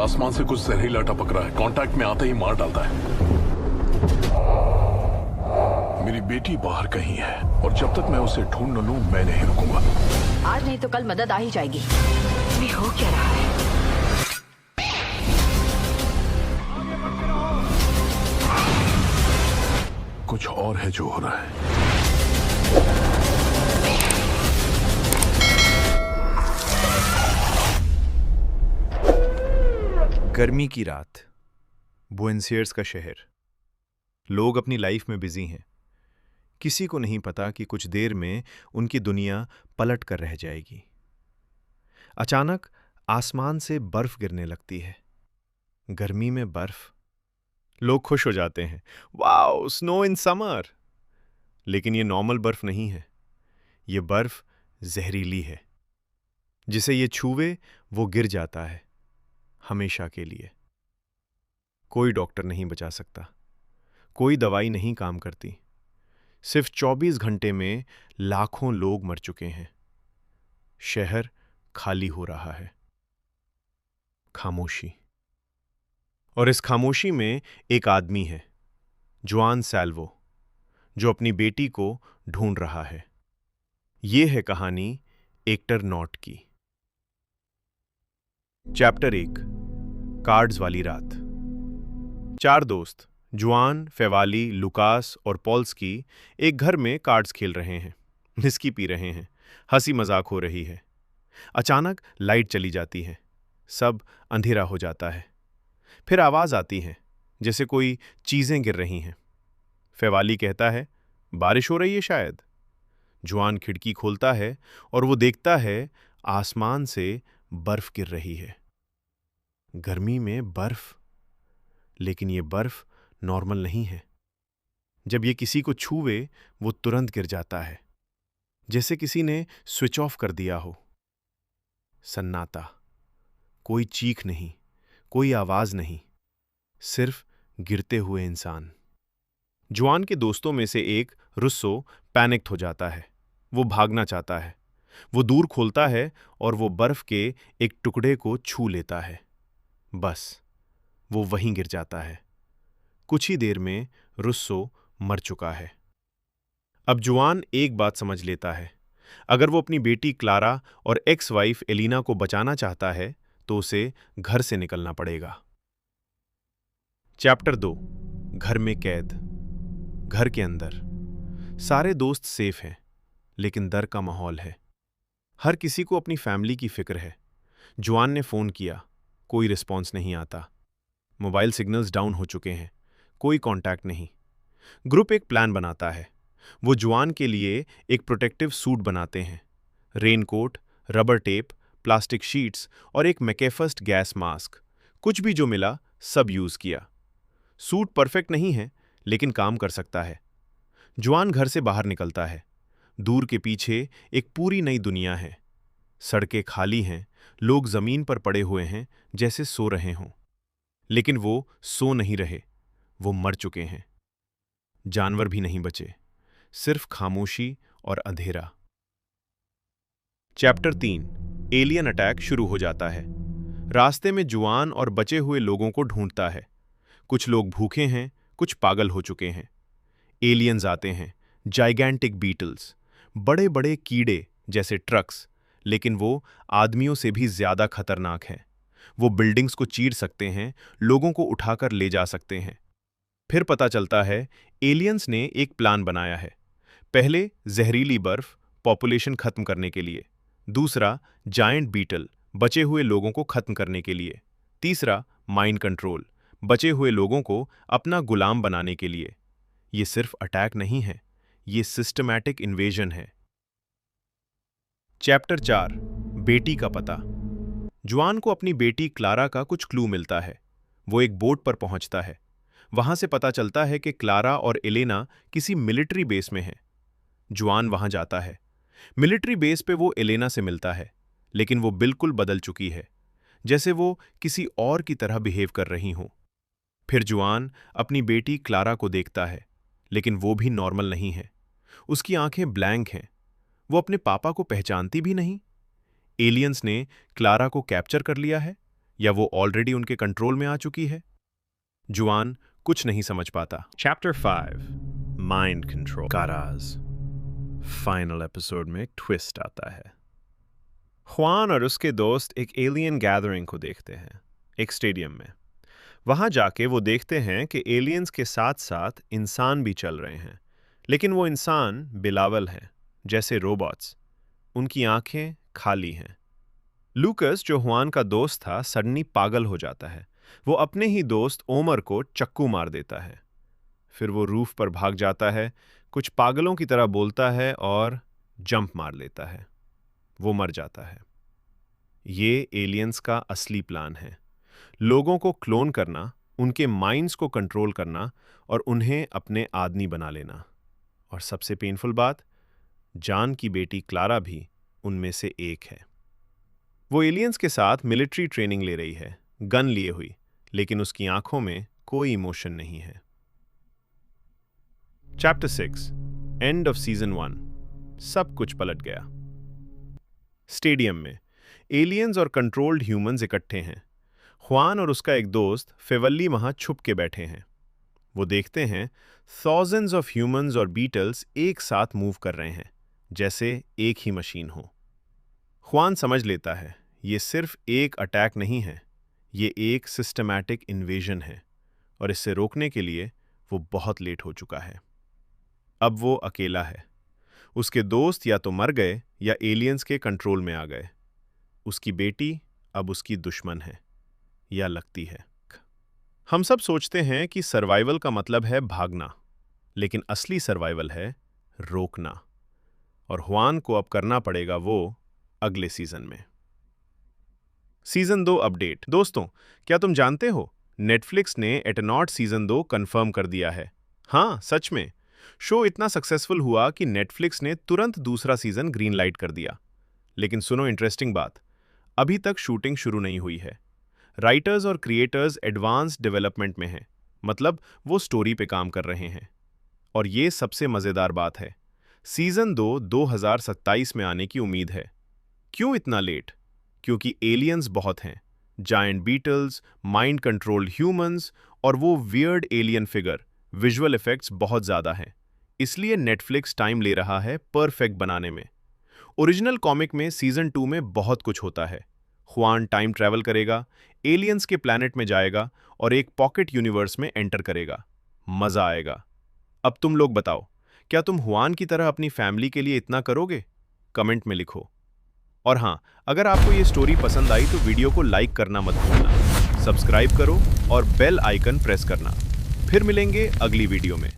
आसमान से कुछ जहरीला टपक रहा है, कांटेक्ट में आते ही मार डालता है। मेरी बेटी बाहर कहीं है और जब तक मैं उसे ढूंढ न लूं मैं नहीं रुकूंगा। आज नहीं तो कल मदद आ ही जाएगी। ये हो क्या रहा है? कुछ और है जो हो रहा है। गर्मी की रात, बुएनोस एयर्स का शहर। लोग अपनी लाइफ में बिजी हैं। किसी को नहीं पता कि कुछ देर में उनकी दुनिया पलट कर रह जाएगी। अचानक आसमान से बर्फ गिरने लगती है। गर्मी में बर्फ। लोग खुश हो जाते हैं, वाओ, स्नो इन समर। लेकिन ये नॉर्मल बर्फ नहीं है। ये बर्फ जहरीली है। जिसे ये छूवे वो गिर जाता है, हमेशा के लिए। कोई डॉक्टर नहीं बचा सकता, कोई दवाई नहीं काम करती। सिर्फ 24 घंटे में लाखों लोग मर चुके हैं। शहर खाली हो रहा है। खामोशी। और इस खामोशी में एक आदमी है, जुआन सैल्वो, जो अपनी बेटी को ढूंढ रहा है। यह है कहानी एक्टर नॉट की। चैप्टर 1, कार्ड्स वाली रात। 4 दोस्त, जुआन, फेवाली, लुकास और पॉल्स्की, एक घर में कार्ड्स खेल रहे हैं, विस्की पी रहे हैं, हंसी मजाक हो रही है। अचानक लाइट चली जाती है, सब अंधेरा हो जाता है। फिर आवाज आती है, जैसे कोई चीजें गिर रही हैं। फेवाली कहता है, बारिश हो रही है शायद। जुआन खिड़की खोलता है और वो देखता है आसमान से बर्फ गिर रही है। गर्मी में बर्फ। लेकिन ये बर्फ नॉर्मल नहीं है। जब ये किसी को छूवे वो तुरंत गिर जाता है, जैसे किसी ने स्विच ऑफ कर दिया हो। सन्नाटा। कोई चीख नहीं, कोई आवाज नहीं, सिर्फ गिरते हुए इंसान। जुआन के दोस्तों में से एक, रुस्सो, पैनिक्ड हो जाता है। वो भागना चाहता है। वो दूर खोलता है और वो बर्फ के एक टुकड़े को छू लेता है। बस वो वहीं गिर जाता है। कुछ ही देर में रुस्सो मर चुका है। अब जुआन एक बात समझ लेता है, अगर वो अपनी बेटी क्लारा और एक्स वाइफ एलिना को बचाना चाहता है तो उसे घर से निकलना पड़ेगा। चैप्टर 2, घर में कैद। घर के अंदर सारे दोस्त सेफ हैं, लेकिन डर का माहौल है। हर किसी को अपनी फैमिली की फिक्र है। जुआन ने फोन किया, कोई रिस्पॉन्स नहीं आता। मोबाइल सिग्नल्स डाउन हो चुके हैं, कोई कांटेक्ट नहीं। ग्रुप एक प्लान बनाता है। वो जुआन के लिए एक प्रोटेक्टिव सूट बनाते हैं। Raincoat, rubber tape, plastic sheets और एक मैकेफस्ट गैस मास्क। कुछ भी जो मिला सब यूज किया। सूट परफेक्ट नहीं है, लेकिन काम कर सकता है। जुआन घर से बाहर निकलता है। दूर के पीछे एक पूरी नई दुनिया है। सड़कें खाली हैं, लोग जमीन पर पड़े हुए हैं जैसे सो रहे हों। लेकिन वो सो नहीं रहे, वो मर चुके हैं। जानवर भी नहीं बचे, सिर्फ खामोशी और अंधेरा। चैप्टर 3, एलियन अटैक शुरू हो जाता है। रास्ते में जुआन और बचे हुए लोगों को ढूंढता है। कुछ लोग भूखे हैं, कुछ पागल हो चुके हैं। एलियंस आते हैं, जाइगैंटिक बीटल्स, बड़े बड़े कीड़े जैसे ट्रक्स, लेकिन वो आदमियों से भी ज्यादा खतरनाक हैं। वो बिल्डिंग्स को चीर सकते हैं, लोगों को उठाकर ले जा सकते हैं। फिर पता चलता है एलियंस ने एक प्लान बनाया है। पहले जहरीली बर्फ, पॉपुलेशन खत्म करने के लिए। दूसरा जायंट बीटल, बचे हुए लोगों को खत्म करने के लिए। तीसरा माइंड कंट्रोल, बचे हुए लोगों को अपना गुलाम बनाने के लिए। ये सिर्फ अटैक नहीं है, ये सिस्टमैटिक इन्वेजन है। चैप्टर 4, बेटी का पता। जुआन को अपनी बेटी क्लारा का कुछ क्लू मिलता है। वो एक बोट पर पहुंचता है। वहां से पता चलता है कि क्लारा और एलेना किसी मिलिट्री बेस में हैं। जुआन वहां जाता है। मिलिट्री बेस पे वो एलेना से मिलता है, लेकिन वो बिल्कुल बदल चुकी है, जैसे वो किसी और की तरह बिहेव कर रही हो। फिर जुआन अपनी बेटी क्लारा को देखता है, लेकिन वो भी नॉर्मल नहीं है। उसकी आंखें ब्लैंक हैं। वो अपने पापा को पहचानती भी नहीं। एलियंस ने क्लारा को कैप्चर कर लिया है, या वो ऑलरेडी उनके कंट्रोल में आ चुकी है? जुआन कुछ नहीं समझ पाता। चैप्टर 5 माइंड कंट्रोल का राज। फाइनल एपिसोड में एक ट्विस्ट आता है। ख्वान और उसके दोस्त एक एलियन गैदरिंग को देखते हैं, एक स्टेडियम में। वहां जाके वो देखते हैं कि एलियंस के साथ साथ इंसान भी चल रहे हैं, लेकिन वो इंसान बिलावल हैं, जैसे रोबोट्स। उनकी आंखें खाली हैं। लूकस, जो हुआन का दोस्त था, सडनली पागल हो जाता है। वो अपने ही दोस्त ओमर को चक्कू मार देता है। फिर वो रूफ पर भाग जाता है, कुछ पागलों की तरह बोलता है और जंप मार लेता है। वो मर जाता है। ये एलियंस का असली प्लान है, लोगों को क्लोन करना, उनके माइंड्स को कंट्रोल करना और उन्हें अपने आदमी बना लेना। और सबसे पेनफुल बात, जान की बेटी क्लारा भी उनमें से एक है। वो एलियंस के साथ मिलिट्री ट्रेनिंग ले रही है, गन लिए हुई, लेकिन उसकी आंखों में कोई इमोशन नहीं है। Chapter 6 end off season 1। सब कुछ पलट गया। स्टेडियम में एलियंस और कंट्रोल्ड ह्यूमंस इकट्ठे हैं। ख्वान और उसका एक दोस्त फेवल्ली वहां छुप के बैठे हैं। वो देखते हैं थाउजेंड्स ऑफ ह्यूमंस और बीटल्स एक साथ मूव कर रहे हैं, जैसे एक ही मशीन हो। ख्वान समझ लेता है ये सिर्फ एक अटैक नहीं है, ये एक सिस्टमैटिक इन्वेजन है, और इससे रोकने के लिए वो बहुत लेट हो चुका है। अब वो अकेला है। उसके दोस्त या तो मर गए या एलियंस के कंट्रोल में आ गए। उसकी बेटी अब उसकी दुश्मन है, या लगती है। हम सब सोचते हैं कि सर्वाइवल का मतलब है भागना, लेकिन असली सर्वाइवल है रोकना। और हुआन को अब करना पड़ेगा वो अगले सीजन में। Season 2 update. दोस्तों, क्या तुम जानते हो नेटफ्लिक्स ने एटनॉट सीजन 2 कंफर्म कर दिया है। हाँ, सच में। शो इतना सक्सेसफुल हुआ कि नेटफ्लिक्स ने तुरंत दूसरा सीजन ग्रीन लाइट कर दिया। लेकिन सुनो इंटरेस्टिंग बात, अभी तक शूटिंग शुरू नहीं हुई है। राइटर्स और क्रिएटर्स एडवांस डेवलपमेंट में हैं, मतलब वो स्टोरी पे काम कर रहे हैं। और ये सबसे मज़ेदार बात है, सीजन 2 2027 में आने की उम्मीद है। क्यों इतना लेट? क्योंकि एलियंस बहुत हैं, giant beetles, mind controlled humans और वो weird alien figure, visual effects बहुत ज़्यादा हैं। इसलिए नेटफ्लिक्स टाइम ले रहा है परफेक्ट बनाने में। ओरिजिनल कॉमिक में सीजन 2 में बहुत कुछ होता है। ख्वान टाइम ट्रैवल करेगा, एलियंस के प्लैनेट में जाएगा और एक पॉकेट यूनिवर्स में एंटर करेगा। मज़ा आएगा। अब तुम लोग बताओ, क्या तुम हुआन की तरह अपनी फैमिली के लिए इतना करोगे? कमेंट में लिखो। और हाँ, अगर आपको ये स्टोरी पसंद आई तो वीडियो को लाइक करना मत भूलना, सब्सक्राइब करो और बेल आइकन प्रेस करना। फिर मिलेंगे अगली वीडियो में।